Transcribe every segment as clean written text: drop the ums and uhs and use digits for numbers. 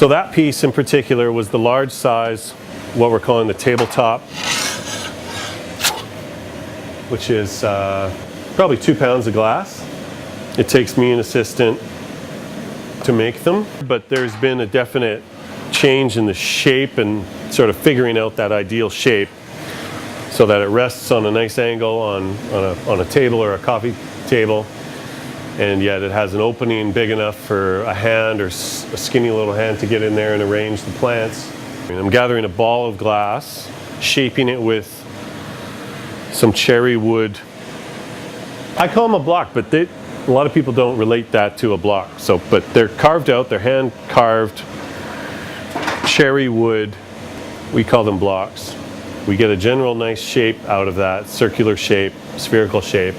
So that piece in particular was the large size, what we're calling the tabletop, which is probably 2 pounds of glass. It takes me an assistant to make them, but there's been a definite change in the shape and sort of figuring out that ideal shape so that it rests on a nice angle on a table or a coffee table, and yet it has an opening big enough for a hand or a skinny little hand to get in there and arrange the plants. I'm gathering a ball of glass, shaping it with some cherry wood. I call them a block, but a lot of people don't relate that to a block. But they're carved out, they're hand carved cherry wood. We call them blocks. We get a general nice shape out of that, circular shape, spherical shape.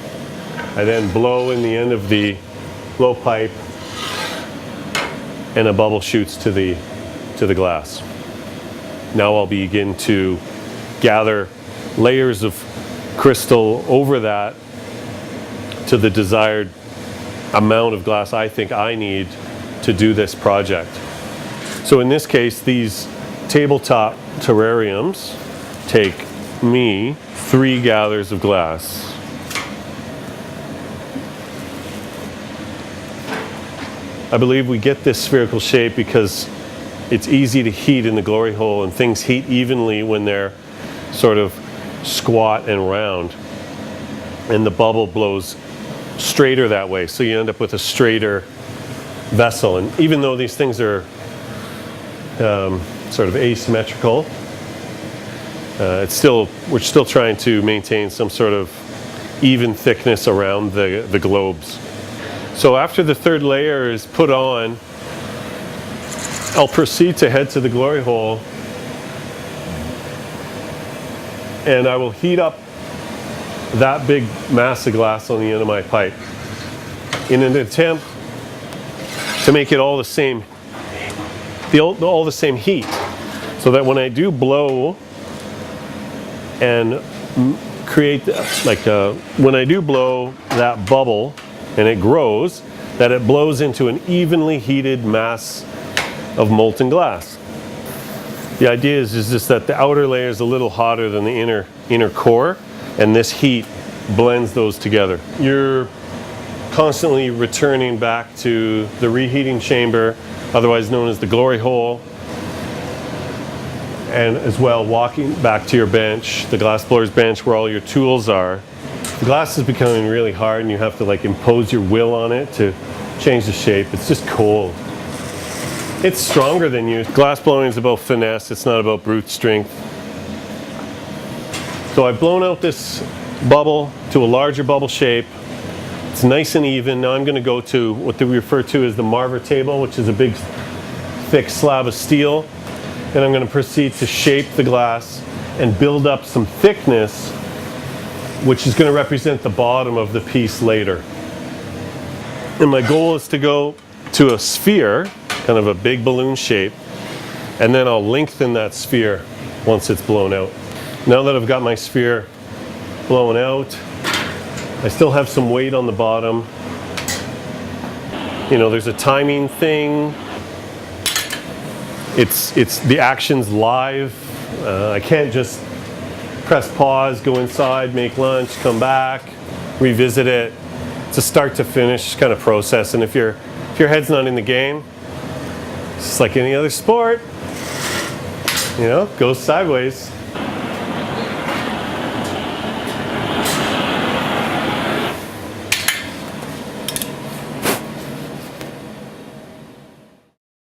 I then blow in the end of the blowpipe, and a bubble shoots to the glass. Now I'll begin to gather layers of crystal over that to the desired amount of glass I think I need to do this project. So in this case, these tabletop terrariums take me 3 gathers of glass. I believe we get this spherical shape because it's easy to heat in the glory hole, and things heat evenly when they're sort of squat and round. And the bubble blows straighter that way, so you end up with a straighter vessel. And even though these things are sort of asymmetrical, we're still trying to maintain some sort of even thickness around the globes. So after the 3rd layer is put on, I'll proceed to head to the glory hole, and I will heat up that big mass of glass on the end of my pipe in an attempt to make it all the same, all the same heat, so that when I do blow and create when I do blow that bubble and it grows, that it blows into an evenly heated mass of molten glass. The idea is just that the outer layer is a little hotter than the inner core, and this heat blends those together. You're constantly returning back to the reheating chamber, otherwise known as the glory hole, and as well walking back to your bench, the glass blower's bench, where all your tools are. The glass is becoming really hard, and you have to impose your will on it to change the shape. It's just cold. It's stronger than you. Glass blowing is about finesse, it's not about brute strength. So I've blown out this bubble to a larger bubble shape. It's nice and even. Now I'm going to go to what we refer to as the Marver table, which is a big thick slab of steel. And I'm going to proceed to shape the glass and build up some thickness, which is going to represent the bottom of the piece later. And my goal is to go to a sphere, kind of a big balloon shape, and then I'll lengthen that sphere once it's blown out. Now that I've got my sphere blown out, I still have some weight on the bottom. There's a timing thing. It's the action's live. I can't just press pause, go inside, make lunch, come back, revisit it. It's a start to finish kind of process, and if your head's not in the game, it's just like any other sport, goes sideways.